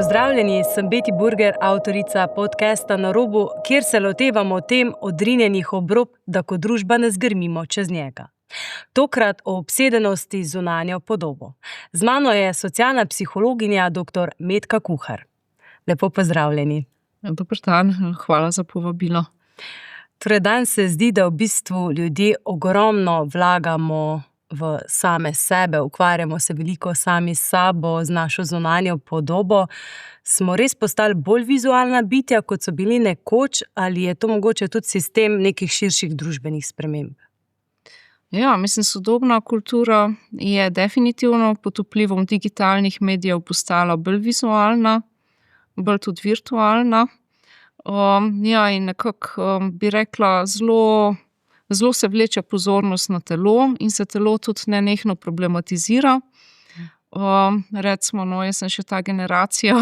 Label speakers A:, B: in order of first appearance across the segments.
A: Pozdravljeni, sem Beti Burger, avtorica podcasta Na robu, kjer se lotevamo tem odrinjenih obrob, da kot družba ne zgrmimo čez njega. Tokrat o obsedenosti z zunanjo podobo. Z mano je socialna psihologinja dr. Metka Kuhar. Lepo pozdravljeni.
B: Dober dan, hvala za povabilo.
A: Torej, danes se zdi, da v bistvu ljudje ogromno vlagamo v same sebe, ukvarjamo se veliko sami s sabo, z našo zunanjo podobo. Smo res postali bolj vizualna bitja, kot so bili nekoč, ali je to mogoče tudi sistem nekih širših družbenih sprememb?
B: Ja, mislim, sodobna kultura je definitivno pod vplivom digitalnih medijev postala bolj vizualna, bolj tudi virtualna. In nekako bi rekla, zelo se vleče pozornost na telo in se telo tudi nenehno problematizira. Recimo, jaz sem še ta generacija,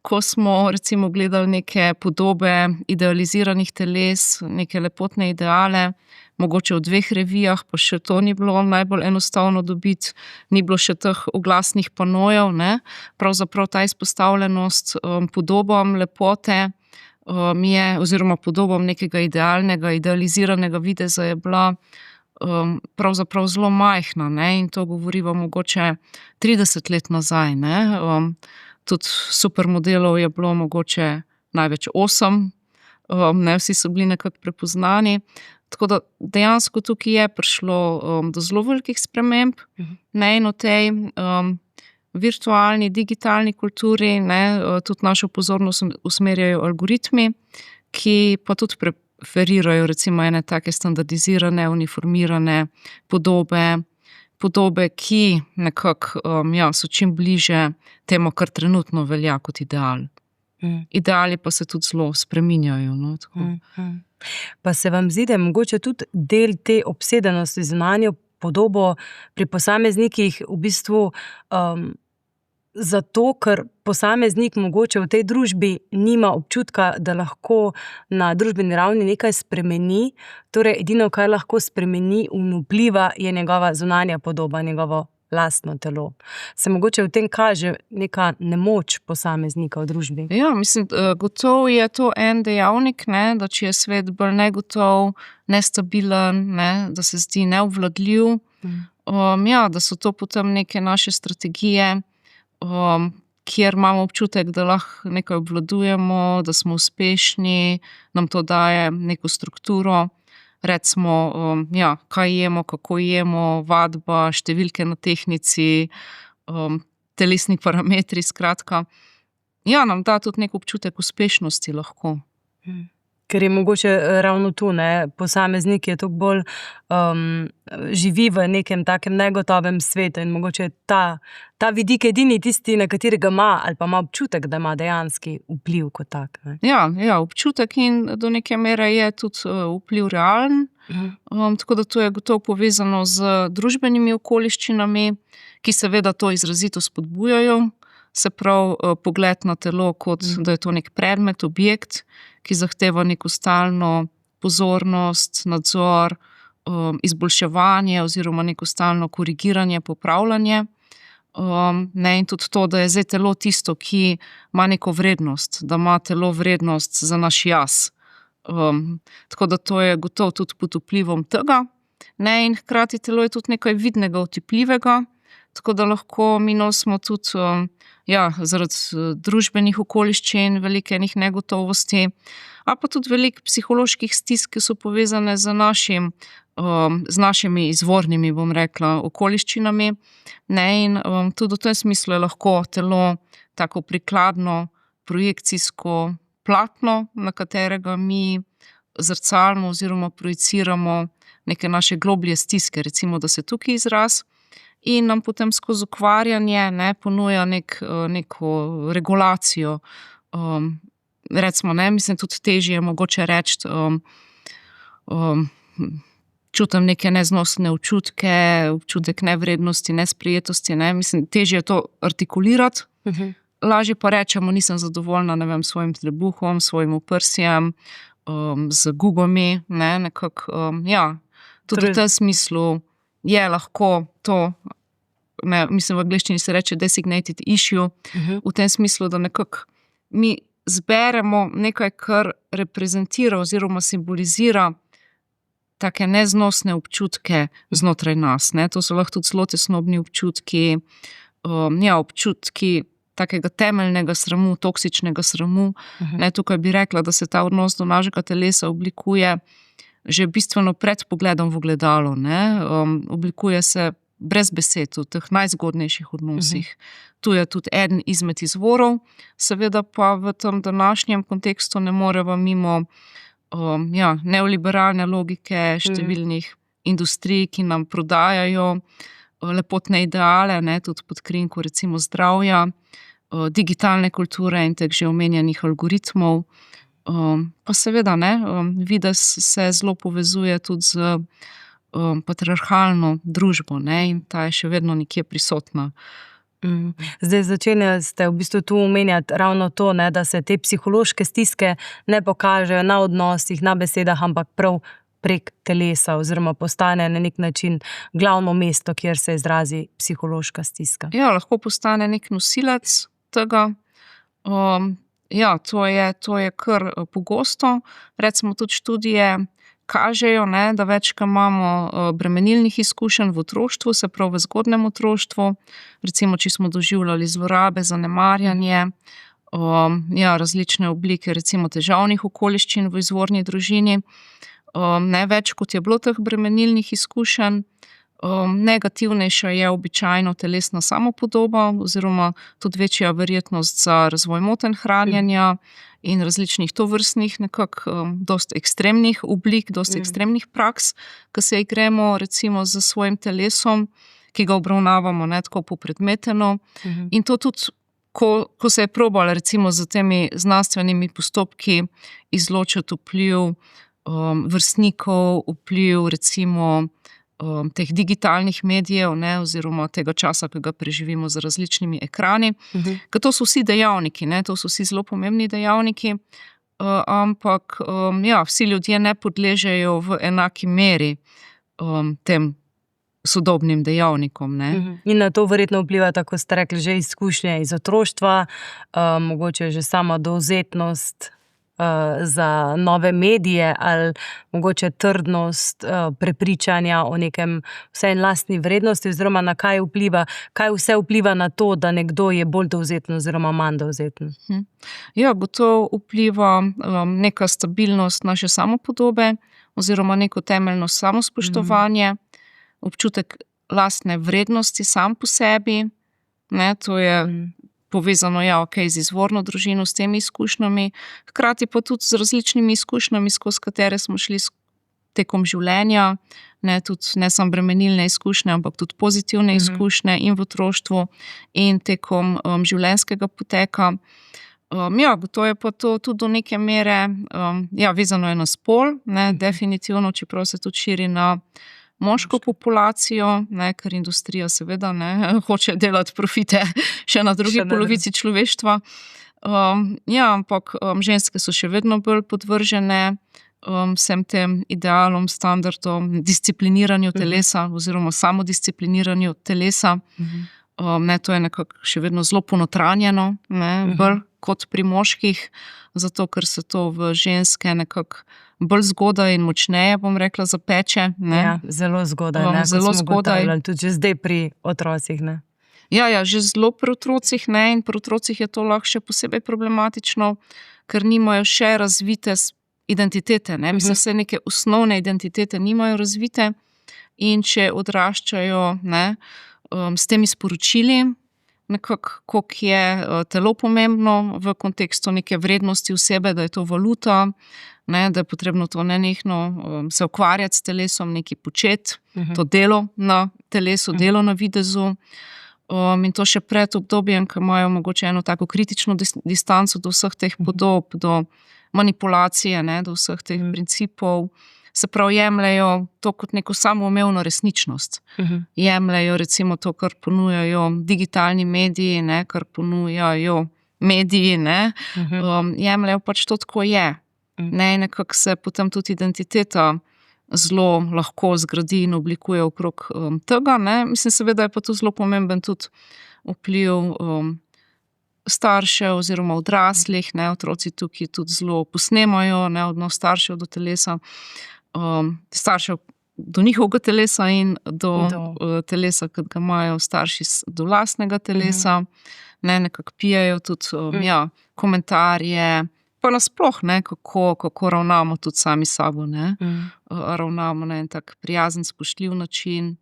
B: ko smo recimo gledali neke podobe idealiziranih teles, neke lepotne ideale, mogoče v 2 revijah, pa še to ni bilo najbolj enostavno dobiti, ni bilo še teh oglasnih panojev, ne. Pravzaprav ta izpostavljenost podobam lepote oziroma podobam nekega idealnega, idealiziranega videza je bila pravzaprav zelo majhna, ne, in to govoriva mogoče 30 let nazaj, ne. Tudi supermodelov je bilo mogoče največ 8, ne, vsi so bili nekako prepoznani. Tako da dejansko tukaj je prišlo do zelo velikih sprememb, ne, in v tej virtualni, digitalni kulturi, ne, tudi našo pozornost usmerjajo algoritmi, ki pa tudi preferirajo recimo ene take standardizirane, uniformirane podobe, ki nekako so čim bliže temu, kar trenutno velja kot ideal. Ideali pa se tudi zelo spreminjajo, no, tako.
A: Pa se vam zdi, da je mogoče tudi del te obsedenosti z zunanjo podobo pri posameznikih v bistvu zato, ker posameznik mogoče v tej družbi nima občutka, da lahko na družbeni ravni nekaj spremeni, torej edino, kar lahko spremeni in vpliva, je njegova zunanja podoba, njegovo lastno telo. Se mogoče v tem kaže neka nemoč posameznika v družbi?
B: Ja, mislim, gotovo je to en dejavnik, ne, da če je svet bolj negotov, nestabilen, ne, da se zdi neobvladljiv, da so to potem neke naše strategije, kjer imamo občutek, da lahko nekaj obvladujemo, da smo uspešni, nam to daje neko strukturo. Recimo, kaj jemo, kako jemo, vadba, številke na tehtnici, telesni parametri, skratka. Nam da tudi nek občutek uspešnosti lahko.
A: Ker je mogoče ravno tu, ne, posameznik je toliko bolj živi v nekem takem negotovem svetu in mogoče ta vidik edini tisti, na katerega ima ali pa ima občutek, da ima dejanski vpliv kot tak, ne.
B: Ja, občutek in do neke mere je tudi vpliv realen. Tako da to je gotovo povezano z družbenimi okoliščinami, ki seveda to izrazito spodbujajo. Se pravi, pogled na telo, kot da je to nek predmet, objekt, ki zahteva neko stalno pozornost, nadzor, izboljševanje oziroma neko stalno korigiranje, popravljanje. In tudi to, da je zdaj telo tisto, ki ima neko vrednost, da ima telo vrednost za naš jaz. Tako da to je gotovo tudi pod vplivom tega. In hkrati telo je tudi nekaj vidnega, otipljivega, tako da lahko mi nosimo tudi zaradi družbenih okoliščin, veliko enih negotovosti, ali pa tudi veliko psiholoških stisk, ki so povezane z našimi izvornimi, bom rekla, okoliščinami. In tudi v tem smislu je lahko telo tako prikladno, projekcijsko platno, na katerega mi zrcalimo oziroma projiciramo neke naše globlje stiske, recimo, da se tukaj izraz. In nam potem skozi ukvarjanje, ne, ponuja neko regulacijo. Recimo, ne, mislim, tudi težje je mogoče reči, čutim neke neznosne občutek nevrednosti, nesprejetosti, ne, mislim, težje je to artikulirati. Lažje pa rečemo, nisem zadovoljna, ne vem, s svojim trebuhom, s svojim oprsjem, z gubami, ne, nekako, tudi v tem smislu je lahko to ne, mislim, v angleščini se reče designated issue, v tem smislu, da nekako mi zberemo nekaj, kar reprezentira oziroma simbolizira take neznosne občutke znotraj nas. Ne. To so lahko tudi zelo tesnobni občutki, občutki takega temeljnega sramu, toksičnega sramu. Ne, tukaj bi rekla, da se ta odnos do našega telesa oblikuje že bistveno pred pogledom v ogledalo. Ne. Oblikuje se brez besed v teh najzgodnejših odnosih. Tu je tudi eden izmed izvorov, seveda pa v tem današnjem kontekstu ne moremo mimo neoliberalne logike številnih industrij, ki nam prodajajo lepotne ideale, ne, tudi pod krinko recimo zdravja, digitalne kulture in teh že omenjenih algoritmov. Pa seveda, ne, videz se zelo povezuje tudi z patriarhalno družbo, ne, in ta je še vedno nekje prisotna.
A: Zdaj začenjali ste v bistvu tu omenjati ravno to, ne, da se te psihološke stiske ne pokažejo na odnosih, na besedah, ampak prav prek telesa oziroma postane na nek način glavno mesto, kjer se izrazi psihološka stiska.
B: Ja, lahko postane nek nosilec tega. To je kar pogosto. Recimo tudi študije kažejo, ne, da večkrat imamo bremenilnih izkušenj v otroštvu, se pravi v zgodnjem otroštvu, recimo, če smo doživljali zlorabe, zanemarjanje, različne oblike recimo težavnih okoliščin v izvorni družini. Ne več, kot je bilo teh bremenilnih izkušenj, negativnejša je običajno telesna samopodoba oziroma tudi večja verjetnost za razvoj motenj hranjenja in različnih tovrstnih nekako dosti ekstremnih oblik, dosti ekstremnih praks, ki se igramo recimo z svojim telesom, ki ga obravnavamo ne tako popredmeteno. In to tudi, ko se je probalo recimo z temi znanstvenimi postopki izločiti vpliv vrstnikov, vpliv recimo teh digitalnih medijev, ne, oziroma tega časa, ki ga preživimo z različnimi ekrani. Ker to so vsi dejavniki, ne, to so vsi zelo pomembni dejavniki, ampak vsi ljudje ne podležejo v enaki meri tem sodobnim dejavnikom. Ne.
A: In na to verjetno vpliva, tako ste rekli, že izkušnje iz otroštva, mogoče že sama dovzetnost za nove medije ali mogoče trdnost prepričanja o nekem vsaj lastni vrednosti oziroma na kaj vpliva, kaj vse vpliva na to, da nekdo je bolj dovzeten oziroma manj dovzeten.
B: Ja, gotovo vpliva neka stabilnost naše samopodobe oziroma neko temeljno samospoštovanje, občutek lastne vrednosti sam po sebi, ne, to je povezano z izvorno družino, s temi izkušnjami, hkrati pa tudi z različnimi izkušnjami, skozi katere smo šli tekom življenja, ne samo bremenilne izkušnje, ampak tudi pozitivne izkušnje in v otroštvu in tekom življenjskega poteka. To je pa to tudi do neke mere, vezano je na spol, ne, definitivno, čeprav se tudi širi na moško populacijo, ne, ker industrija seveda ne hoče delati profite še na drugi polovici človeštva. Ampak ženske so še vedno bolj podvržene vsem tem idealom, standardom, discipliniranju telesa oziroma samodiscipliniranju telesa. To je nekako še vedno zelo ponotranjeno, ne, bolj kot pri moških, zato ker se to v ženske nekako bolj zgodaj in močneje, bom rekla, zapeče. Ne.
A: Ja, zelo zgodaj, ne,
B: zelo zgodaj.
A: Tudi že zdaj pri otrocih, ne.
B: Ja, že zelo pri otrocih, ne, in pri otrocih je to lahko še posebej problematično, ker nimajo še razvite identitete, ne, mislim, se neke osnovne identitete nimajo razvite in če odraščajo, ne, s temi sporočili, nekako, koliko je telo pomembno v kontekstu neke vrednosti osebe, da je to valuta, ne, da je potrebno to nenehno se ukvarjati s telesom, nekaj početi, to delo na telesu, delo na videzu. In to še pred obdobjem, ko imajo mogoče eno tako kritično distanco do vseh teh podob, do manipulacije, ne, do vseh teh principov. Se pravi, jemljajo to kot neko samoumevno resničnost. Jemljajo recimo to, kar ponujajo digitalni mediji, ne, kar ponujajo mediji, ne, jemljajo pač to, tako je. Ne, nekako se potem tudi identiteta zelo lahko zgradi in oblikuje okrog tega, ne. Mislim, seveda je pa tu zelo pomemben tudi vpliv staršev oziroma odraslih, ne. Otroci tukaj tudi zelo posnemajo, ne, odnos staršev do telesa, staršev do njihovega telesa in do telesa, kot ga imajo starši do lastnega telesa, ne, nekako pijejo tudi komentarje, pa nasploh, ne, kako ravnamo tudi sami s sabo, ne. Ravnamo na en tak prijazen, spoštljiv način,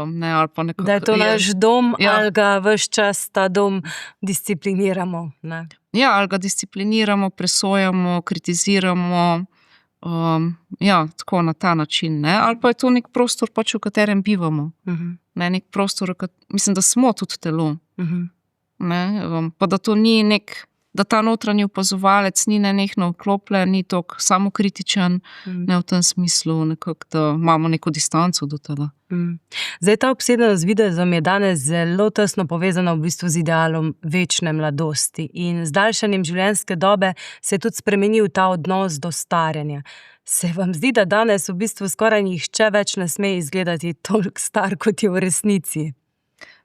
B: ne, ali pa nekako.
A: Da je to naš dom, ali ga ves čas ta dom discipliniramo, ne.
B: Ja, ali ga discipliniramo, presojamo, kritiziramo, tako na ta način, ne. Ali pa je to nek prostor pač, v katerem bivamo. Ne, nek prostor, mislim, da smo tudi telo. Ne, pa da to ni da ta notranji opazovalec ni nenehno vklopljen, ni toliko samokritičen, ne v tem smislu, nekako, da imamo neko distanco do tega.
A: Zdaj, ta obsedenost z videzom je danes zelo tesno povezana v bistvu z idealom večne mladosti in z daljšanjem življenjske dobe se je tudi spremenil ta odnos do staranja. Se vam zdi, da danes v bistvu skoraj nihče več ne sme izgledati toliko star, kot je v resnici?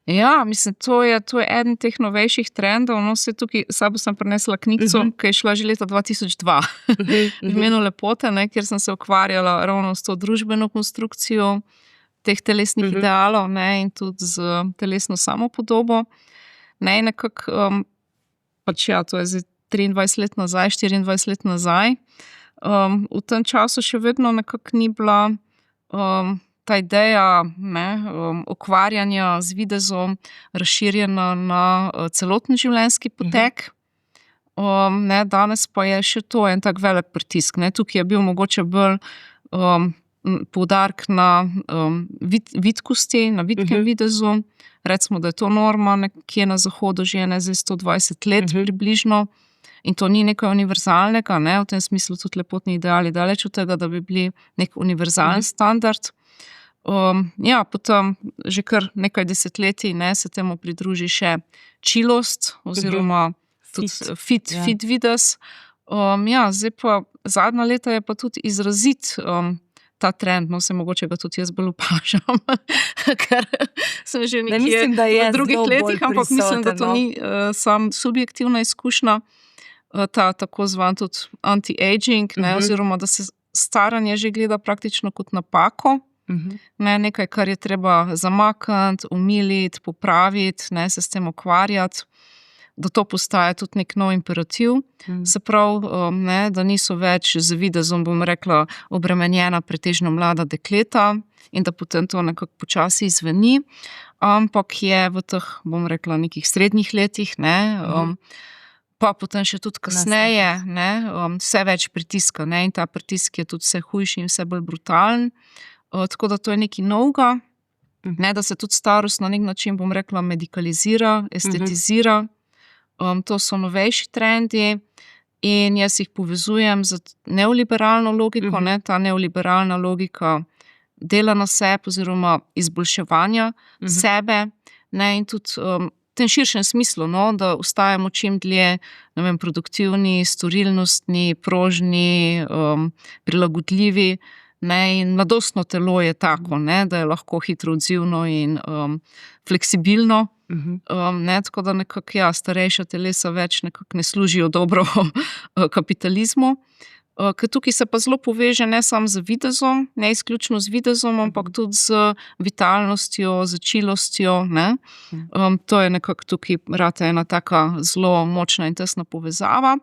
B: Ja, mislim, to je eden teh novejših trendov, no, saj tukaj sabo sem prinesla knjigico, ki je šla že leta 2002, v imenu lepote, ne, kjer sem se ukvarjala ravno s to družbeno konstrukcijo teh telesnih idealov, ne, in tudi z telesno samopodobo. Ne, nekako, pač to je zdaj 23 let nazaj, 24 let nazaj. V tem času še vedno nekako ni bila ta ideja, ne, ukvarjanja z videzom razširjena na celoten življenjski potek. Ne, danes pa je še to en tak velik pritisk, ne. Tukaj je bil mogoče bolj poudarek na vitkosti, na vitkem videzu. Recimo, da je to norma nekje na zahodu že zdaj 120 let približno. In to ni nekaj univerzalnega, ne, v tem smislu tudi lepotni ideali daleč od tega, da bi bili nek univerzalen standard. Potem že kar nekaj desetletij, ne, se temu pridruži še čilost oziroma tudi fit videz. Zdaj pa zadnja leta je pa tudi izrazit ta trend, no, se mogoče ga tudi jaz bolj opažam, ker sem že nekje v drugih letih, ampak mislim, da to ni sam subjektivna izkušnja, ta tako zvan tudi anti-aging, ne, oziroma da se staranje že gleda praktično kot napako, ne, nekaj, kar je treba zamakniti, umiliti, popraviti, ne, se s tem ukvarjati, da to postaja tudi nek nov imperativ. Se pravi, ne, da niso več z videzom, bom rekla, obremenjena pretežno mlada dekleta in da potem to nekako počasi izveni, ampak je v teh, bom rekla, nekih srednjih letih, ne, pa potem še tudi kasneje, ne, vse več pritiska, ne, in ta pritisk je tudi vse hujši in vse bolj brutalen. Tako da to je nekaj novega, ne, da se tudi starost na nek način, bom rekla, medikalizira, estetizira. To so novejši trendi in jaz jih povezujem z neoliberalno logiko, ne, ta neoliberalna logika dela na sebi oziroma izboljševanja sebe, ne, in tudi v tem širšem smislu, no, da ostajamo čim dlje, ne vem, produktivni, storilnostni, prožni, prilagodljivi, ne, in mladostno telo je tako, ne, da je lahko hitro odzivno in fleksibilno, ne, tako da nekako, starejša telesa več nekako ne služijo dobro kapitalizmu. Ker tukaj se pa zelo poveže ne samo z videzom, ne izključno z videzom, ampak tudi z vitalnostjo, z čilostjo, ne. To je nekako tukaj rata ena taka zelo močna in tesna povezava.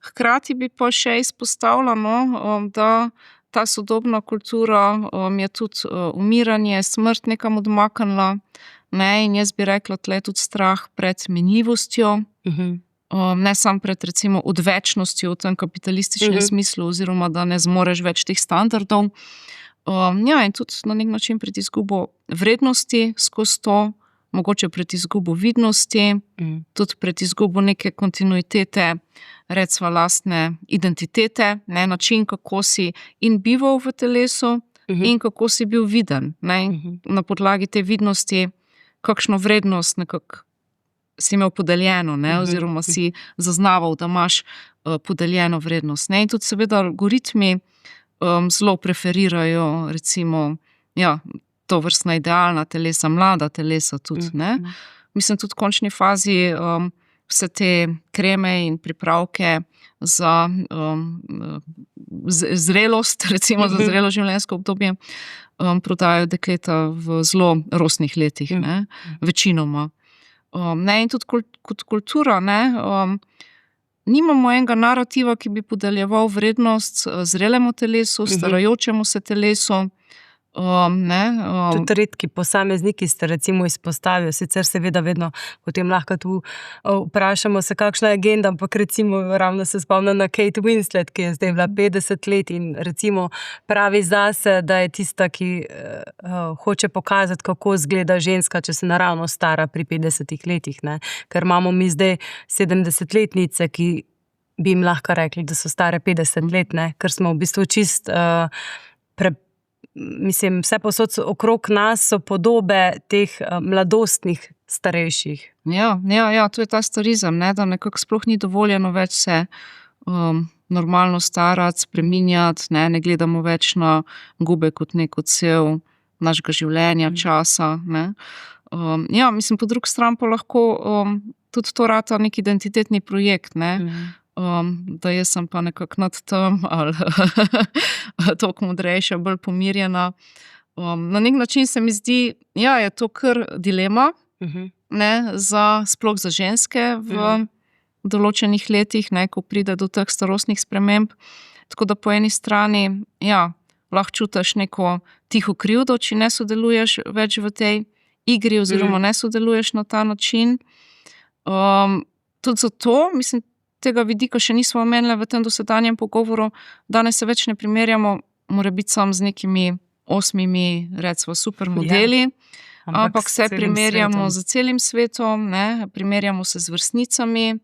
B: Hkrati bi pa še izpostavila, no, da ta sodobna kultura je tudi umiranje, smrt nekam odmaknila, ne, in jaz bi rekla, tle tudi strah pred minljivostjo, ne samo pred recimo odvečnostjo v tem kapitalističnem smislu, oziroma da ne zmoreš več teh standardov. In tudi na nek način pred izgubo vrednosti skozi to, mogoče pred izgubo vidnosti, tudi pred izgubo neke kontinuitete, recimo lastne identitete, ne, način, kako si in bival v telesu in kako si bil viden, ne, na podlagi te vidnosti, kakšno vrednost nekako si imel podeljeno, ne, oziroma si zaznaval, da imaš podeljeno vrednost, ne, in tudi seveda algoritmi zelo preferirajo recimo, ja, to vrstna idealna telesa, mlada telesa tudi, ne. Mislim, tudi v končni fazi vse te kreme in pripravke za zrelost, recimo za zrelo življenjsko obdobje, prodajajo dekleta v zelo rosnih letih, ne, večinoma. Ne, in tudi kot kultura, ne, nimamo enega narativa, ki bi podeljeval vrednost zrelemu telesu, starajočemu se telesu, ne.
A: Tudi redki posamezniki ste recimo izpostavili, sicer seveda vedno potem lahko tu vprašamo se, kakšna je agenda, ampak recimo ravno se spomnim na Kate Winslet, ki je zdaj bila 50 let in recimo pravi zase, da je tista, ki hoče pokazati, kako izgleda ženska, če se naravno stara pri 50 letih, ne. Ker imamo mi zdaj 70-letnice, ki bi jim lahko rekli, da so stare 50 let, ne, ker smo v bistvu čist mislim, vse posod okrog nas so podobe teh mladostnih starejših.
B: Ja, to je ta starizem, ne, da nekako sploh ni dovoljeno več se normalno starati, spreminjati, ne gledamo več na gube kot neko cel našega življenja, časa, ne. Ja, mislim, po drugi strani pa lahko tudi to rata nek identitetni projekt, ne. Da jaz sem pa nekako nad tem ali toliko modrejša, bolj pomirjena. Na nek način se mi zdi, ja, je to kar dilema, ne, sploh za ženske v določenih letih, ne, ko pride do teh starostnih sprememb. Tako da po eni strani, ja, lahko čutiš neko tiho krivdo, če ne sodeluješ več v tej igri oziroma ne sodeluješ na ta način. Tudi zato, mislim, tega vidika še nismo omenili v tem dosedanjem pogovoru, danes se več ne primerjamo morebiti samo z nekimi 8, recimo, supermodeli, ampak se primerjamo z celim svetom, ne, primerjamo se z vrstnicami.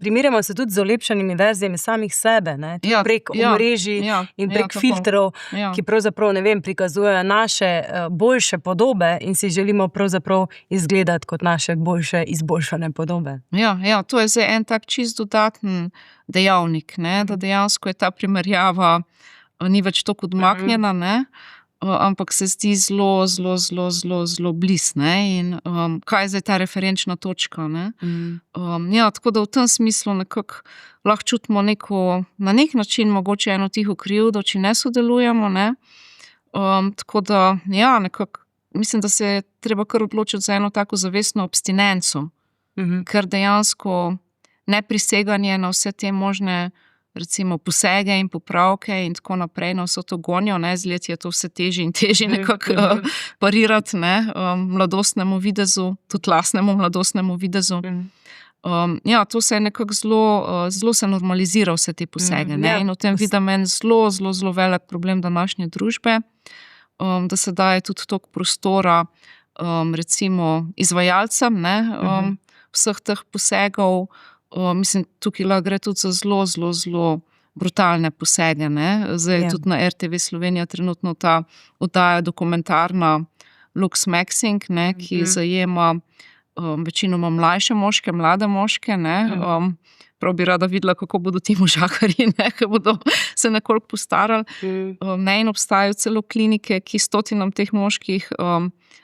A: Primerjamo se tudi z olepšanimi verzijami samih sebe, ne, prek omrežij in prek filtrov, ki pravzaprav, ne vem, prikazujejo naše boljše podobe in si želimo pravzaprav izgledati kot naše boljše izboljšane podobe.
B: Ja, to je zdaj en tak čist dodaten dejavnik, ne, da dejansko je ta primerjava ni več toliko odmaknjena, ne, ampak se zdi zelo blizu, ne, in kaj je zdaj ta referenčna točka, ne. Ja, tako da v tem smislu nekako lahko čutimo na nek način mogoče eno tiho krivdo, če ne sodelujemo, ne. Tako da, ja, nekako mislim, da se je treba kar odločiti za eno tako zavestno abstinenco, ker dejansko nepriseganje na vse te možne recimo posege in popravke in tako naprej, na vso to gonjo, ne, z leti je to vse težje in težje nekako parirati, ne, mladostnemu videzu, tudi lastnemu mladostnemu videzu. Ja, to se je nekako zelo se normalizira vse te posege, ne, in v tem vidim en zelo velik problem današnje družbe, da se daje tudi toliko prostora recimo izvajalcem, ne, vseh teh posegov. Mislim, tukaj lahko gre tudi za zelo brutalne posege, ne. Zdaj tudi na RTV Slovenija trenutno ta oddaja dokumentarna Lux Maxing, ne, ki zajema večinoma mlajše moške, mlade moške, ne. Prav bi rada videla, kako bodo ti možakarji, ne, ko bodo se nekoliko postarali. Ne, in obstajajo celo klinike, ki stotinam teh moških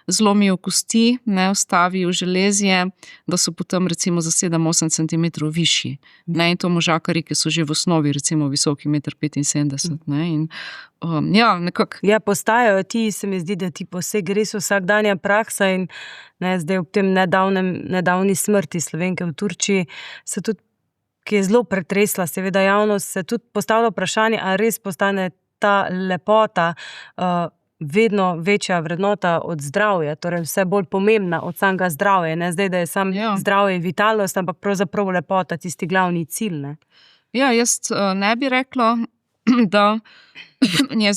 B: zlomijo kosti, ne, vstavijo železje, da so potem recimo za 7-8 centimetrov višji. Ne, in to možakarji, ki so že v osnovi recimo visoki 1,75 m, ne, in ja, nekako.
A: Ja, postajajo ti, se mi zdi, da ti poseg res vsakdanja praksa in ne, zdaj ob tem nedavni smrti Slovenke v Turčiji se tudi, ki je zelo pretresla seveda javnost, se tudi postavlja vprašanje, ali res postane ta lepota vedno večja vrednota od zdravja, torej vse bolj pomembna od samega zdravja, ne zdaj, da je samo zdravje in vitalnost, ampak pravzaprav lepota tisti glavni cilj, ne.
B: Ja, jaz ne bi rekla, da je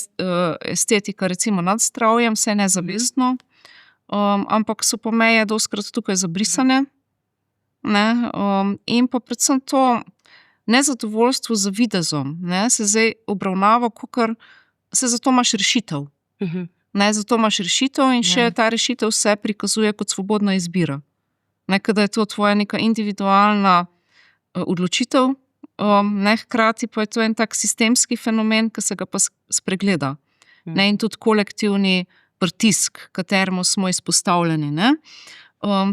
B: estetika recimo nad zdravjem, vse nezavestno, ampak so pa meje dostikrat tukaj zabrisane, ne, in pa predvsem to nezadovoljstvo z videzom, ne, se zdaj obravnava, kakor se zato imaš rešitev. Ne, zato imaš rešitev in še ta rešitev se prikazuje kot svobodna izbira. Ne, da je to tvoja neka individualna odločitev, ne, hkrati pa je to en tak sistemski fenomen, ki se ga pa spregleda. Ne, in tudi kolektivni pritisk, kateremu smo izpostavljeni, ne.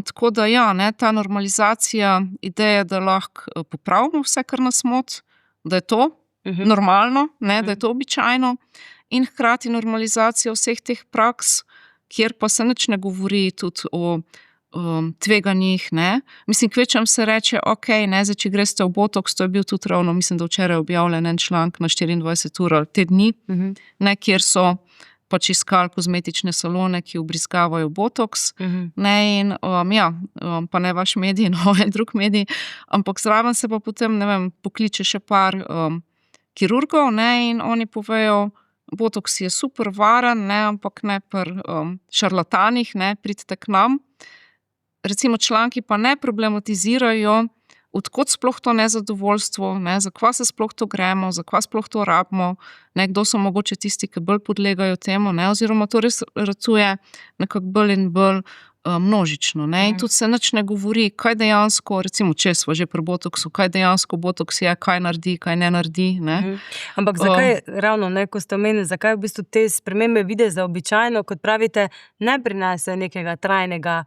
B: Tako da ja, ne, ta normalizacija, ideja, da lahko popravimo vse, kar nas moti, da je to normalno, ne, da je to običajno, in hkrati normalizacija vseh teh praks, kjer pa se nič ne govori tudi o tveganjih, ne. Mislim, kvečem se reče, okej, ne, zdaj, če greste v botoks, to je bil tudi ravno, mislim, da včeraj objavljen en članek na 24 ur ali te dni, ne, kjer so pač iskali kozmetične salone, ki vbrizgavajo botoks, ne, in pa ne vaš medij, no, en drug medij, ampak zraven se pa potem, ne vem, pokliče še par kirurgov, ne, in oni povejo, botoks je super varen, ne, ampak ne pri šarlatanih, ne, pridite k nam. Recimo članki pa ne problematizirajo, od kod sploh to nezadovoljstvo, ne, zakva se sploh to gremo, zakva sploh to rabimo, ne, kdo so mogoče tisti, ki bolj podlegajo temu, ne, oziroma to res ratuje nekako bolj in bolj množično, ne, in tudi se nič ne govori, kaj dejansko, recimo, če smo že pri botoksu, kaj dejansko botoks je, kaj naredi, kaj ne naredi, ne.
A: Ampak zakaj ravno, ne, ko ste omenili, zakaj v bistvu te spremembe videza običajno, kot pravite, ne prinesejo nekega trajnega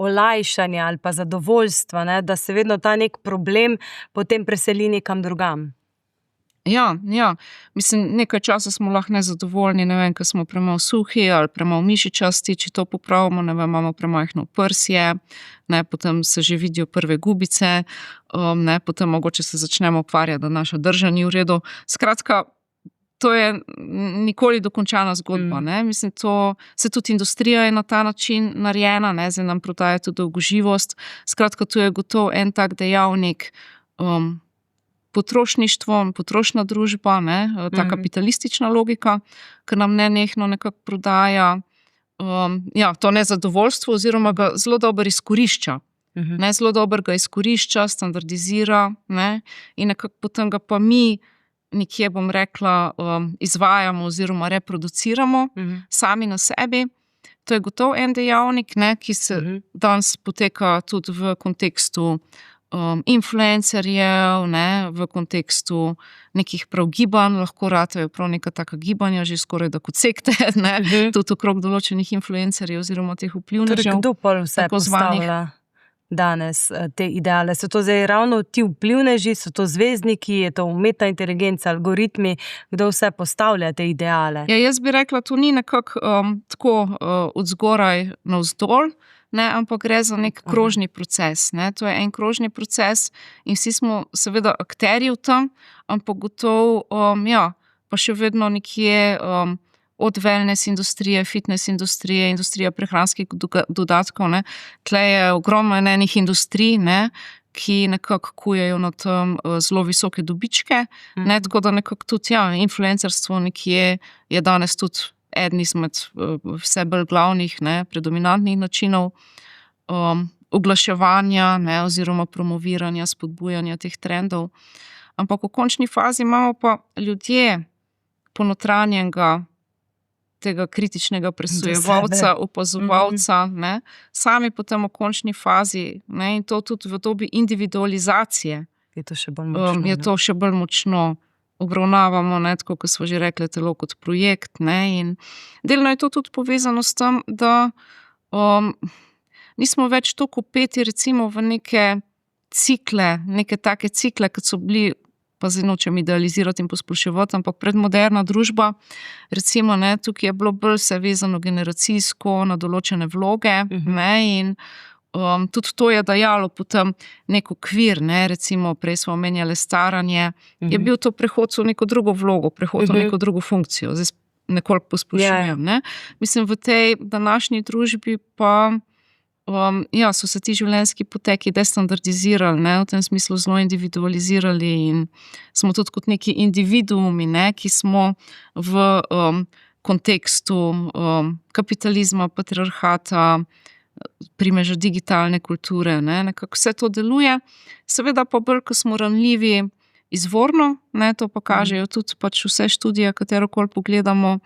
A: olajšanja ali pa zadovoljstva, ne, da se vedno ta nek problem potem preseli nekam drugam?
B: Ja, mislim, nekaj časa smo lahko nezadovoljni, ne vem, ker smo premalo suhi ali premalo mišičasti, če to popravimo, ne vem, imamo premajhno prsje, ne, potem se že vidijo prve gubice, ne, potem mogoče se začnemo ukvarjati, da naša drža ni v redu. Skratka, to je nikoli dokončana zgodba, ne, mislim, se tudi industrija je na ta način narejena, ne, zdaj nam prodaja tudi dolgoživost, skratka, to je gotovo en tak dejavnik, potrošništvo, potrošna družba, ne, ta kapitalistična logika, ki nam nenehno nekako prodaja to nezadovoljstvo oziroma ga zelo dobro izkorišča. Ne, zelo dobro ga izkorišča, standardizira, ne, in nekako potem ga pa mi nekje, bom rekla, izvajamo oziroma reproduciramo sami na sebi. To je gotovo en dejavnik, ne, ki se danes poteka tudi v kontekstu influencerjev, ne, v kontekstu nekih prav gibanj, lahko ratejo prav neka taka gibanja, že skoraj da kot sekte, ne, tudi okrog določenih influencerjev oziroma teh vplivnežev.
A: Torej, kdo pa vse postavlja danes te ideale? So to zdaj ravno ti vplivneži, so to zvezdniki, je to umetna inteligenca, algoritmi, kdo vse postavlja te ideale?
B: Ja, jaz bi rekla, to ni nekako tako od zgoraj navzdol, ne, ampak gre za nek krožni proces, ne, to je en krožni proces in vsi smo seveda akterji v tem, ampak gotovo, pa še vedno nekje od wellness industrije, fitness industrije, industrija prehranskih dodatkov, ne, tle je ogromno enih industrij, ne, ki nekako kujejo na tem zelo visoke dobičke, ne, tako da nekako tudi, influencerstvo nekje je danes tudi eden izmed vse bolj glavnih, ne, predominantnih načinov oglaševanja, ne, oziroma promoviranja, spodbujanja teh trendov. Ampak v končni fazi imamo pa ljudje ponotranjenega tega kritičnega presojevalca, opazovalca, ne, sami potem v končni fazi, ne, in to tudi v dobi individualizacije
A: je to še bolj močno.
B: Je to še bolj močno. Obravnavamo, ne, tako kot smo že rekli, telo kot projekt, ne, in delno je to tudi povezano s tem, da nismo več toliko vpeti recimo v neke cikle, neke take cikle, kot so bili, pa zdaj nočem idealizirati in posploševati, ampak predmoderna družba, recimo, ne, tukaj je bilo bolj se vezano generacijsko na določene vloge, ne, in tudi to je dajalo potem nek okvir, ne, recimo prej smo omenjali staranje, je bil to prehod v neko drugo vlogo, prehod v neko drugo funkcijo, zdaj nekoliko posplošujem, ne. Mislim, v tej današnji družbi pa so se ti življenjski poteki destandardizirali, ne, v tem smislu zelo individualizirali in smo tudi kot neki individuumi, ne, ki smo v kontekstu kapitalizma, patriarhata, primeža digitalne kulture, ne, nekako vse to deluje. Seveda pa bolj, ko smo ranljivi izvorno, ne, to pa kažejo tudi pač vse študije, katerokoli pogledamo,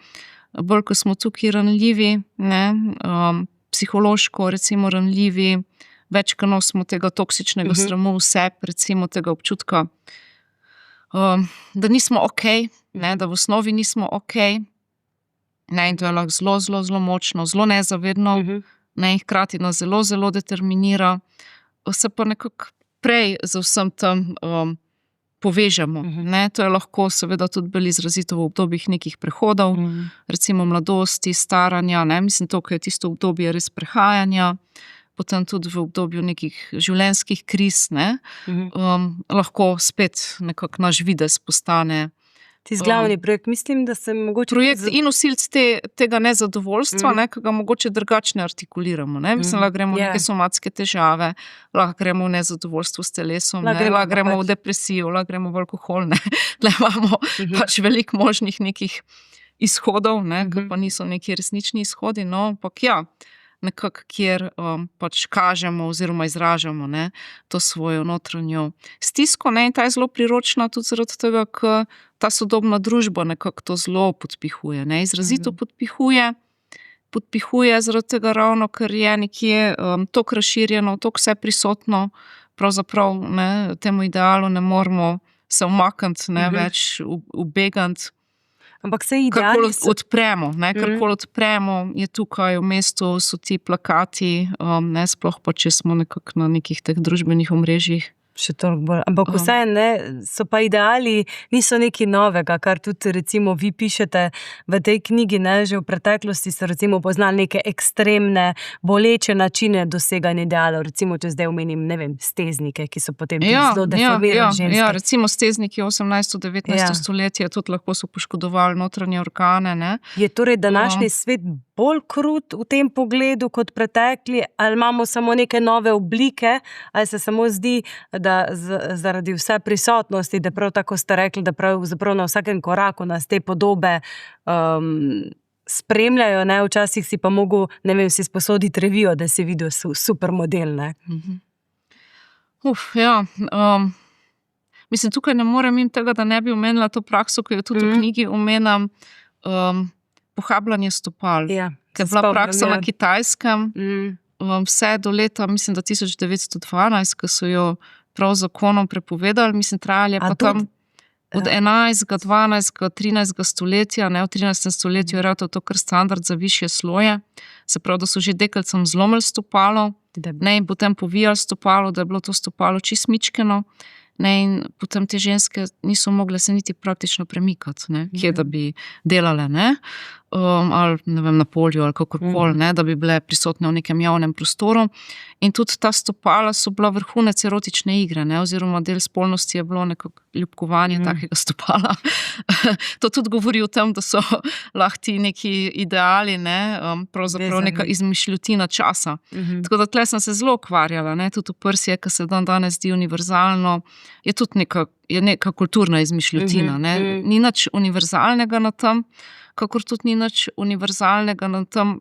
B: bolj, ko smo tukaj ranljivi, ne, psihološko recimo ranljivi, več, ko nosimo tega toksičnega sramu vseb, recimo tega občutka da nismo okej, ne, da v osnovi nismo okej, ne, in to je lahko zelo, zelo, zelo močno, zelo nezavedno, ne, in hkrati nas zelo, zelo determinira, se pa nekako prej za vsem tem povežemo. Ne? To je lahko seveda tudi bolj izrazito v obdobjih nekih prehodov, recimo mladosti, staranja, ne? Mislim, to, ko je tisto obdobje res prehajanja, potem tudi v obdobju nekih življenjskih kriz, ne? Lahko spet nekako naš videz postane
A: Tisti glavni projekt, mislim, da se mogoče...
B: Projekt in nosilec tega nezadovoljstva, ne, ki ga mogoče drugače artikuliramo. Ne. Mislim, lahko gremo v neke somatske težave, lahko gremo v nezadovoljstvo s telesom, lahko gremo v depresijo, lahko gremo v alkohol. Ne. Tle imamo pač veliko možnih nekih izhodov, ne, ki pa niso neki resnični izhodi, no, ampak ja, nekako, kjer pač kažemo oziroma izražamo, ne, to svojo notranjo stisko, ne, in ta je zelo priročna tudi zaradi tega, ker ta sodobna družba nekako to zelo podpihuje, ne, izrazito podpihuje zaradi tega ravno, ker je nekje toliko razširjeno, toliko vse prisotno, pravzaprav, ne, temu idealu ne moremo se umakniti, ne, več ubegati.
A: Ampak se ideali so...
B: Karkoli odpremo, je tukaj v mestu, so ti plakati, ne, sploh pa, če smo nekako na nekih teh družbenih omrežjih.
A: Še toliko bolj. Ampak vse, ne, so pa ideali, niso nekaj novega, kar tudi recimo vi pišete v tej knjigi, ne, že v preteklosti so recimo poznali neke ekstremne, boleče načine doseganja idealov, recimo, če zdaj omenim, ne vem, steznike, ki so potem zelo deformirali ženske.
B: Ja, recimo stezniki 18. 19. stoletje tudi lahko so poškodovali notranje organe, ne.
A: Je torej današnji svet bolj krut v tem pogledu kot pretekli, ali imamo samo neke nove oblike, ali se samo zdi, da zaradi vse prisotnosti, da prav tako ste rekli, da pravzaprav na vsakem koraku nas te podobe spremljajo, ne, včasih si pa mogel, ne vem, si sposoditi revijo, da si videl supermodel, ne.
B: Mislim, tukaj ne morem mimo tega, da ne bi omenila to prakso, ki jo tudi v knjigi omenjam, pohabljanje stopal. Ker je bila praksa na Kitajskem, vse do leta, mislim, da 1912, ko so jo prav zakonom prepovedali, mislim, trajali pa tam od 11., 12., 13. stoletja, ne, v 13. stoletju je rekel to kar standard za višje sloje, se pravi, da so že deklicam zlomili stopalo, ne, in potem povijali stopalo, da je bilo to stopalo čisto mičkeno, ne, in potem te ženske niso mogle se niti praktično premikati, ne, kje da bi delale, ne, ali ne vem, na polju ali kakorkoli, ne, da bi bile prisotne v nekem javnem prostoru. In tudi ta stopala so bila vrhunec erotične igre, ne, oziroma del spolnosti je bilo nekako ljubkovanje takega stopala. To tudi govori o tem, da so lahko ti neki ideali, ne, pravzaprav neka izmišljotina časa. Tako da tle sem se zelo ukvarjala, ne, tudi v prsje, ki se danes zdi univerzalno, je tudi neka kulturna izmišljotina, ne. Ni nič univerzalnega na tem, kakor tudi ni nič univerzalnega na tem,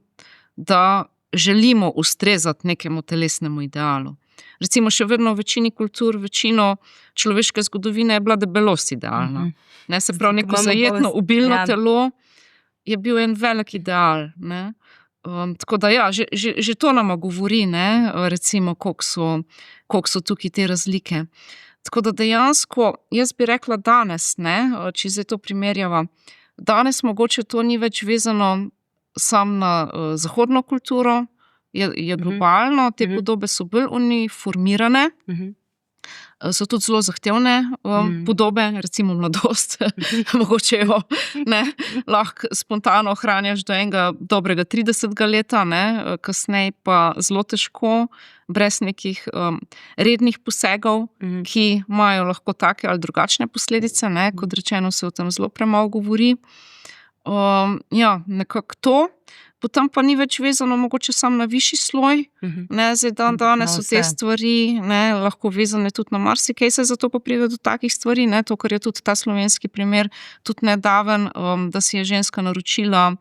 B: da želimo ustrezati nekemu telesnemu idealu. Recimo še vedno v večini kultur, večino človeške zgodovine je bila debelost idealna. Ne, se pravi, neko zajetno, obilno telo je bil en velik ideal, ne. Tako da ja, že to nama govori, ne, recimo, koliko so tukaj te razlike. Tako da dejansko, jaz bi rekla danes, ne, če zdaj to primerjava, danes mogoče to ni več vezano samo na zahodno kulturo, je globalno, te podobe so bolj uniformirane, so tudi zelo zahtevne podobe, recimo mladost, mogoče jo, ne, lahko spontano ohranjaš do enega dobrega 30. leta, ne, kasneje pa zelo težko, brez nekih rednih posegov, ki imajo lahko take ali drugačne posledice, ne, kot rečeno se o tem zelo premalo govori. Ja, nekako to. Potem pa ni več vezano mogoče samo na višji sloj, ne, zdaj danes so te stvari, ne, lahko vezane tudi na marsikaj, se zato pa pride do takih stvari, ne, to, kar je tudi ta slovenski primer, tudi nedaven, da si je ženska naročila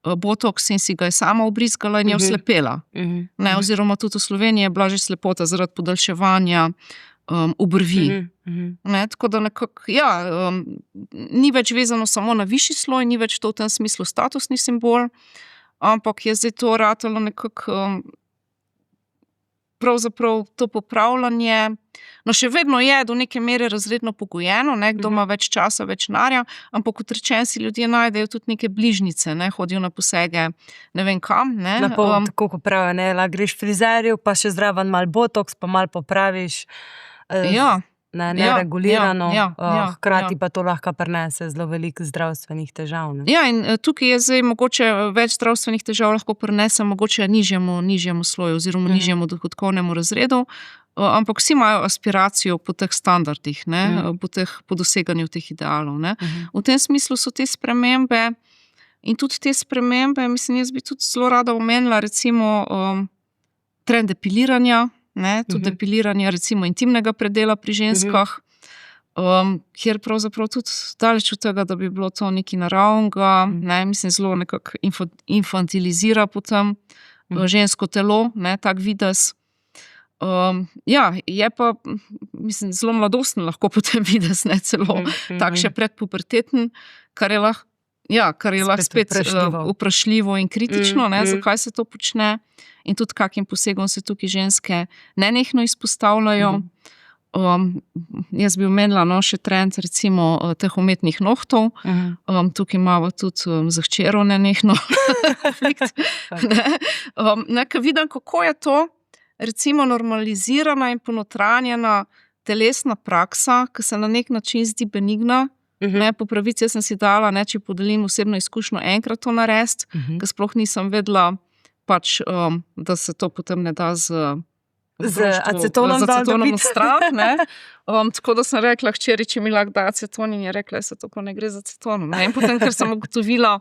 B: botoks in si ga je sama obrizgala in je oslepela. Ne, oziroma tudi v Sloveniji je bila že slepota zaradi podaljševanja obrvi. Ne, tako da nekako, ja, ni več vezano samo na višji sloj, ni več to v tem smislu statusni simbol, ampak je zdaj to ratalo nekako pravzaprav to popravljanje, no še vedno je do neke mere razredno pogojeno, ne, kdo ima več časa, več denarja, ampak kot rečeno si ljudje najdejo tudi neke bližnjice, ne, hodijo na posege, ne vem kam, ne.
A: Tako kot pravijo, ne, lahko greš frizerju, pa še zraven malo botoks, pa malo popraviš. Neregulirano, hkrati pa to lahko prinese zelo veliko zdravstvenih težav. Ne?
B: Ja, in tukaj je zdaj mogoče več zdravstvenih težav lahko prinese mogoče nižjemu sloju oziroma nižjemu dohodkovnemu razredu, ampak vsi imajo aspiracijo po teh standardih, ne, po doseganju teh idealov. Ne. V tem smislu so te spremembe in tudi te spremembe, mislim, jaz bi tudi zelo rada omenila recimo trend depiliranja, ne, tudi depiliranje recimo intimnega predela pri ženskah, kjer pravzaprav tudi daleč od tega, da bi bilo to nekaj naravnega, ne, mislim, zelo nekako infantilizira potem žensko telo, ne, tak videz. Je pa, mislim, zelo mladosten lahko potem videz, ne, celo tak še predpuberteten, kar je lahko spet vprašljivo in kritično, ne, zakaj se to počne in tudi kakim posegom se tukaj ženske nenehno izpostavljajo. Jaz bi omenila še trend recimo teh umetnih nohtov. Tukaj imamo tudi za hčero nenehno konflikt. Ko vidim, kako je to recimo normalizirana in ponotranjena telesna praksa, ki se na nek način zdi benigna. Ne, po pravici sem si dala, ne, če podelim osebno izkušnjo, enkrat to narediti, ker sploh nisem vedela, da se to potem ne da z acetonom stran. Ne. Tako da sem rekla hčeri, če mi lahko da aceton, in je rekla, se to pa ne gre z acetonom. Ne. In potem, ker sem ugotovila,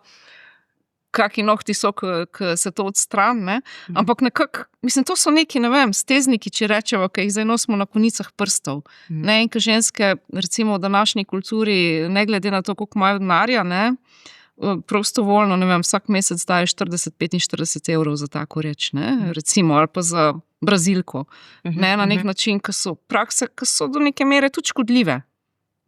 B: kakšni nohti so, ki se to odstrani, ne. Ampak nekako, mislim, to so neki, ne vem, stezniki, če rečemo, ki jih zdaj nosimo na konicah prstov. Ne, in ko ženske, recimo v današnji kulturi, ne glede na to, koliko imajo denarja, ne, prostovoljno, ne vem, vsak mesec daje 40-45 evrov za tako reč, ne, recimo, ali pa za brazilko. Ne, na nek način, ki so prakse, ki so do neke mere tudi škodljive.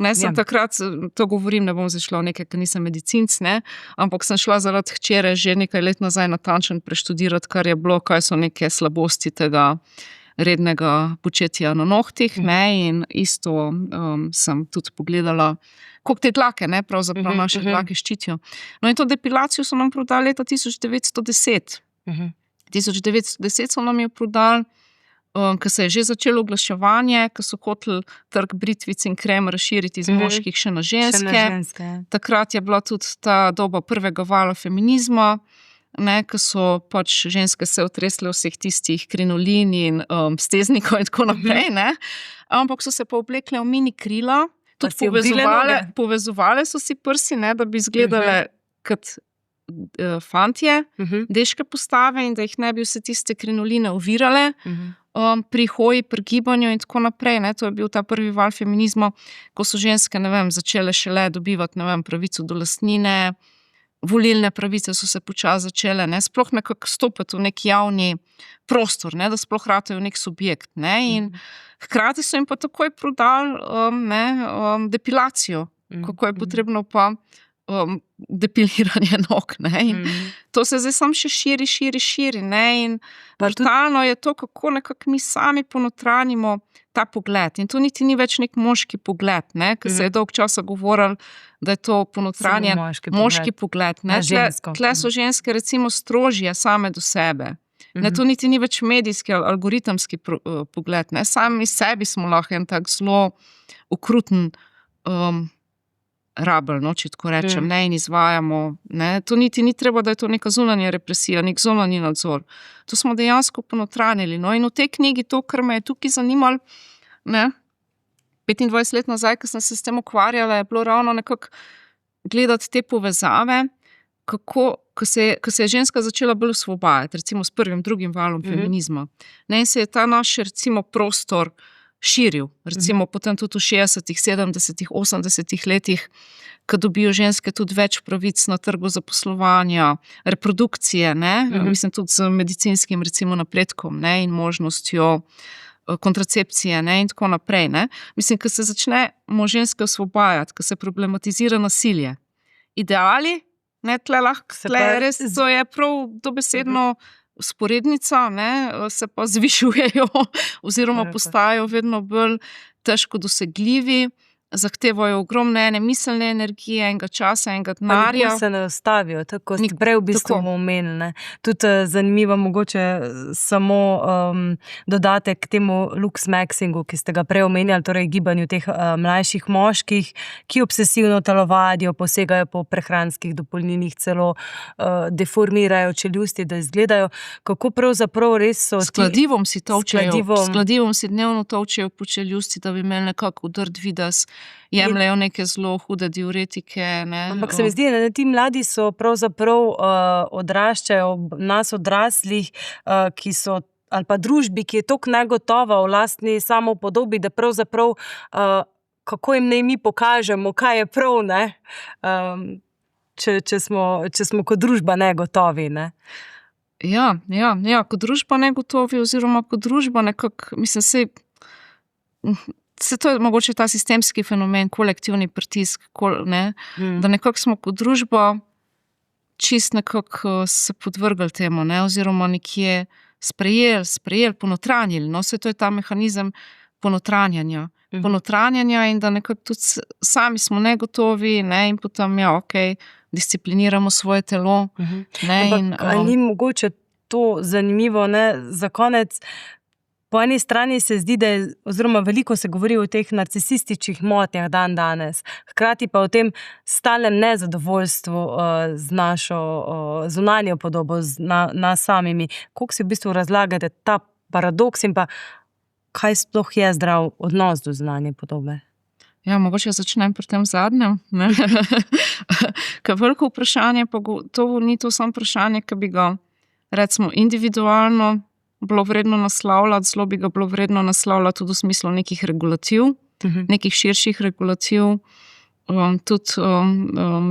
B: Ne, sem takrat, to govorim, ne bom zašla v nekaj, ker nisem medicinc, ne, ampak sem šla zaradi hčere že nekaj let nazaj natančno preštudirati, kar je bilo, kaj so neke slabosti tega rednega početja na nohtih, ne, in isto sem tudi pogledala, koliko te dlake, ne, pravzaprav naše dlake ščitijo. No, in to depilacijo so nam prodali leta 1910. 1910 so nam jo prodali, ko se je že začelo oglaševanje, ko so hoteli trg britvic in krem razširiti iz moških še na ženske. Takrat je bila tudi ta doba prvega vala feminizma, ne, ko so pač ženske se otresle vseh tistih krinolin in steznikov in tako naprej, ne. Ampak so se pa oblekle v mini krila, tudi povezovale so si prsi, ne, da bi izgledale kot fantje, deške postave in da jih ne bi vse tiste krinoline ovirale pri hoji, pri gibanju in tako naprej, ne. To je bil ta prvi val feminizma, ko so ženske, ne vem, začele šele dobivati, ne vem, pravico do lastnine, volilne pravice so se počasi začele, ne, sploh nekako stopiti v nek javni prostor, ne, da sploh ratajo nek subjekt, ne, in hkrati so jim pa takoj prodali depilacijo, kako je potrebno pa depiliranje nog, ne, in to se zdaj samo še širi, ne, in brutalno je to, kako nekako mi sami ponotranjimo ta pogled, in to niti ni več nek moški pogled, ne, ker se je dolg časa govorilo, da je to ponotranjen moški pogled, ne, tle so ženske recimo strožje same do sebe, ne, to niti ni več medijski ali algoritemski pogled, ne, sami sebi smo lahko en tak zelo okruten rabelj, no, če tako rečem, ne, in izvajamo, ne, to niti ni treba, da je to neka zunanja represija, nek zunanji nadzor. To smo dejansko ponotranjili, no, in v tej knjigi to, kar me je tukaj zanimalo, ne, 25 let nazaj, ko sem se s tem ukvarjala, je bilo ravno nekako gledati te povezave, kako, ko se je ženska začela bolj osvobajati, recimo s prvim, drugim valom feminizma, ne, in se je ta naš, recimo, prostor širil, recimo potem tudi v 60-ih, 70-ih, 80-ih letih, ko dobijo ženske tudi več pravic na trgu zaposlovanja, reprodukcije, ne, mislim tudi z medicinskim recimo napredkom, ne, in možnostjo kontracepcije, ne, in tako naprej, ne. Mislim, ko se začnemo ženske osvobajati, ko se problematizira nasilje. Ideali, ne, tle je res, to je prav dobesedno vzporednica, ne, se pa zvišujejo oziroma postajajo vedno bolj težko dosegljivi, zahtevajo ogromne ene miselne energije, enega časa, enega denarja.
A: Pa se ne ustavijo, tako ste prej v bistvu omenili, ne. Tudi zanimivo mogoče samo dodatek k temu luxmaxingu, ki ste ga prej omenjali, torej gibanju teh mlajših moških, ki obsesivno telovadijo, posegajo po prehranskih dopolnilnih, celo deformirajo čeljusti, da izgledajo. Kako pravzaprav res so
B: S kladivom si tolčejo,
A: kladivom.
B: s kladivom si dnevno tolčejo po čeljusti, da bi imeli nekako udrt videz, jemljajo neke zelo hude diuretike, ne.
A: Ampak se mi zdi, da ti mladi so pravzaprav odraščajo ob nas odraslih, ki so, ali pa družbi, ki je toliko negotova v lastni samopodobi, da pravzaprav kako jim naj mi pokažemo, kaj je prav, ne, če smo kot družba negotovi, ne.
B: Ja, kot družba negotovi oziroma kot družba nekako, mislim, se to je mogoče ta sistemski fenomen, kolektivni pritisk, ne, da nekako smo kot družba čist nekako se podvrgli temu, ne, oziroma nekje sprejeli, ponotranjili, no, saj to je ta mehanizem ponotranjanja in da nekako tudi sami smo negotovi, ne, in potem, discipliniramo svoje telo, ne, in
A: ali ni mogoče to zanimivo, ne, za konec. Po eni strani se zdi, da je, oziroma veliko se govori o teh narcisističnih motnjah danes, hkrati pa o tem stalnem nezadovoljstvu z našo zunanjo podobo, z nas samimi. Kako si v bistvu razlagate ta paradoks in pa kaj sploh je zdrav odnos do zunanje podobe?
B: Ja, mogoče začnem pri tem zadnjem, ne. Ker veliko vprašanje, pa to ni to samo vprašanje, ki bi ga, recimo, individualno bilo vredno naslavljati, zelo bi ga bilo vredno naslavljati tudi v smislu nekih regulativ, nekih širših regulativ, tudi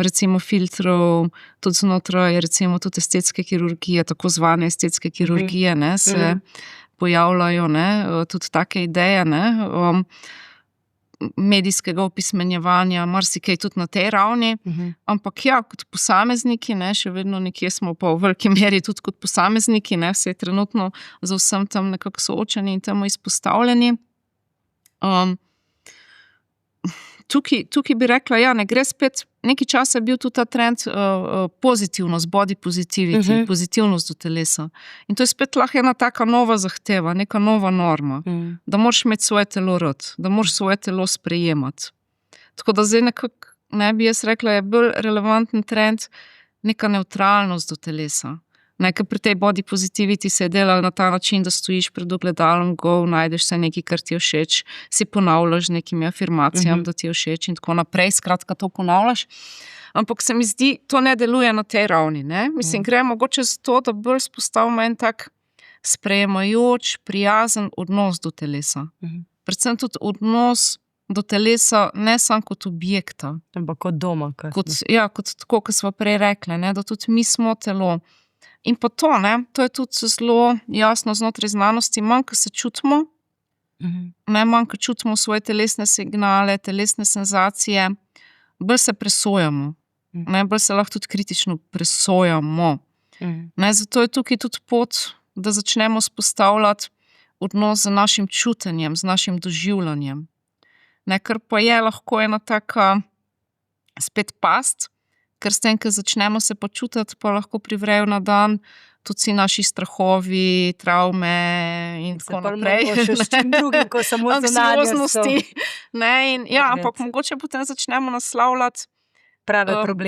B: recimo filtrov, tudi znotraj recimo tudi estetske kirurgije, tako zvane estetske kirurgije, ne, se pojavljajo, ne, tudi take ideje, ne, medijskega opismenjevanja, marsikaj tudi na tej ravni, ampak kot posamezniki, ne, še vedno nekje smo pa v veliki meri tudi kot posamezniki, ne, vse trenutno za vsem tam nekako soočeni in temu izpostavljeni. Tukaj bi rekla, ne gre spet, nekaj časa je bil tudi ta trend pozitivnost, body positivity, pozitivnost do telesa. In to je spet lahko ena taka nova zahteva, neka nova norma, da moraš imeti svoje telo rad, da moraš svoje telo sprejemati. Tako da zdaj nekako, ne bi jaz rekla, je bolj relevanten trend neka nevtralnost do telesa. Ker pri tej body positivity se je delalo na ta način, da stojiš pred ogledalom, najdeš se nekaj, kar ti je všeč, si ponavljaš z nekimi afirmacijami, da ti je všeč in tako naprej, skratka to ponavljaš. Ampak se mi zdi, to ne deluje na tej ravni, ne. Mislim, gre mogoče za to, da bolj spostavimo en tak sprejemajoč, prijazen odnos do telesa. Predvsem tudi odnos do telesa, ne samo kot objekta.
A: Ampak kot doma.
B: Kot tako, kot sva prej rekla, ne, da tudi mi smo telo. In pa to, ne, to je tudi zelo jasno znotraj znanosti, manj, ko se čutimo, manj, ko čutimo svoje telesne signale, telesne senzacije, bolj se presojamo, ne, bolj se lahko tudi kritično presojamo. Ne, zato je tukaj tudi pot, da začnemo vzpostavljati odnos z našim čutenjem, z našim doživljanjem. Ne, ker pa je lahko ena taka spet past, ker s tem, ko začnemo se počutiti, pa lahko privrejo na dan tudi si naši strahovi, travme in tako naprej.
A: Še s čim drugim, ko samo
B: anksioznosti. Ampak mogoče potem začnemo naslavljati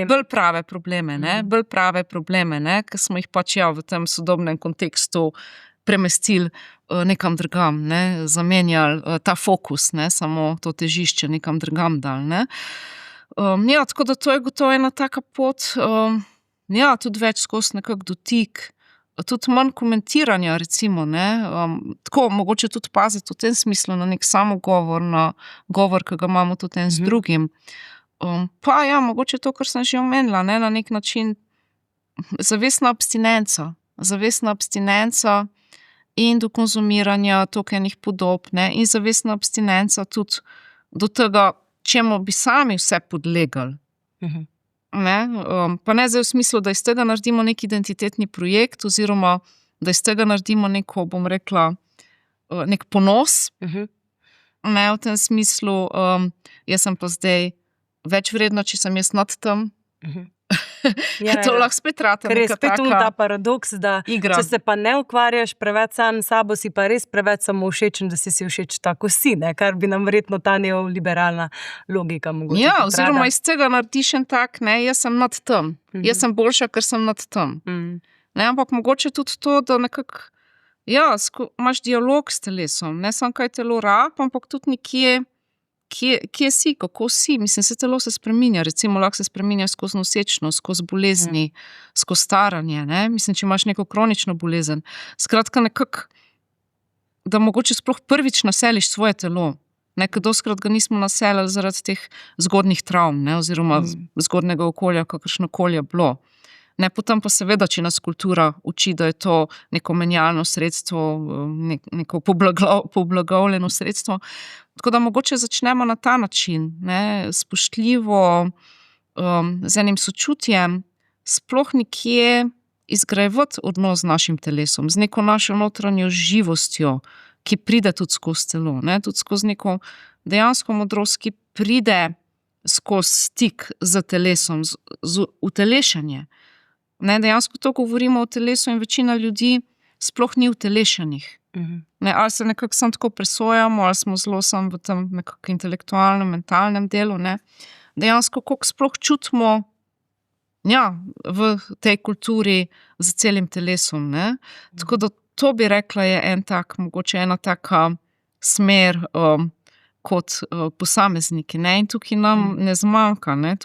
B: bolj prave probleme, ne, ker smo jih pač v tem sodobnem kontekstu premestili nekam drugam, ne, zamenjali ta fokus, ne, samo to težišče nekam drugam dal, ne. Tako da to je gotovo ena taka pot, tudi več skozi nekak dotik, tudi manj komentiranja, recimo, ne, tako mogoče tudi paziti v tem smislu na nek samogovor, na govor, ki ga imamo tudi en z drugim. Pa mogoče to, kar sem že omenila, ne, na nek način zavestna abstinenca in do konzumiranja tokenih podob, ne, in zavestna abstinenca tudi do tega, čemu bi sami vse podlegali. Ne? Pa ne zdaj v smislu, da iz tega naredimo nek identitetni projekt oziroma da iz tega naredimo neko, bom rekla, nek ponos, ne, v tem smislu, jaz sem pa zdaj več vredna, če sem jaz nad tem. To lahko spet rata
A: Ker je
B: neka
A: spet ta
B: taka
A: paradoks, da
B: igra.
A: če se pa ne ukvarjaš preveč sam s sabo, si pa res preveč samovšečen, da si všeč tako si, ne? Kar bi nam verjetno ta neoliberalna logika mogoče
B: Ja,
A: tudi
B: oziroma
A: rada.
B: iz tega narediš en tak, ne, jaz sem nad tem. Jaz sem boljša, ker sem nad tem. Ne, ampak mogoče tudi to, da nekako, ja, imaš dialog s telesom, ne samo kaj telo rab, ampak tudi nekje, kje si, kako si. Mislim, se telo se spreminja, recimo lahko se spreminja skozi nosečnost, skozi bolezni, skozi staranje, ne. Mislim, če imaš neko kronično bolezen. Skratka, nekako, da mogoče sploh prvič naseliš svoje telo. Ne, ker dostikrat ga nismo naselili zaradi teh zgodnjih travm, ne, oziroma zgodnjega okolja, kakršnokoli je bilo. Ne, potem pa seveda, če nas kultura uči, da je to neko menjalno sredstvo, neko poblagovljeno sredstvo. Tako da mogoče začnemo na ta način, ne, spoštljivo, z enim sočutjem, sploh nekje izgrajevati odnos z našim telesom, z neko našo notranjo živostjo, ki pride tudi skozi telo, ne, tudi skozi neko dejansko modrost, ki pride skozi stik z telesom, z utelešenje. Ne, dejansko to govorimo o telesu in večina ljudi sploh ni utelešenih. Ne, ali se nekako samo tako presojamo, ali smo zelo samo v tem nekako intelektualnem, mentalnem delu, ne. Dejansko, koliko sploh čutimo, ja, v tej kulturi z celim telesom, ne. Tako da to bi rekla je en tak, mogoče ena taka smer, kot posamezniki, ne, in tukaj nam ne zmanjka, ne,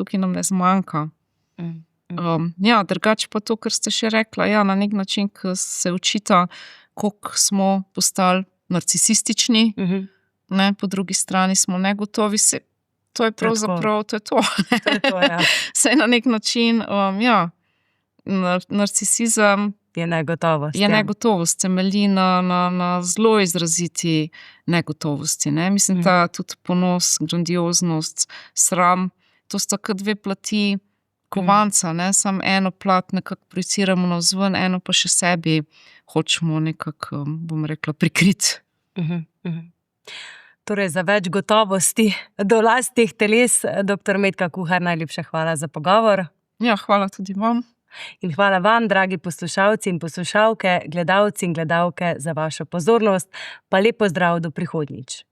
B: ja, drugače pa to, kar ste še rekla, ja, na nek način, ko se učita, koliko smo postali narcisistični, ne, po drugi strani smo negotovi, to je pravzaprav, to je to.
A: To je to, ja.
B: Saj na nek način, ja, narcisizem
A: Je negotovost.
B: je negotovost, temelji na zelo izraziti negotovosti, ne. Mislim, ta tudi ponos, grandioznost, sram, to sta kot dve plati kovanca, ne, samo eno plat nekako projiciramo navzven, eno pa še sebi hočemo nekako, bom rekla, prikriti.
A: Torej, za več gotovosti do lastnih teles, dr. Metka Kuhar, najlepša hvala za pogovor.
B: Ja, hvala tudi vam.
A: In hvala vam, dragi poslušalci in poslušalke, gledalci in gledalke, za vašo pozornost, pa lep pozdrav do prihodnjič.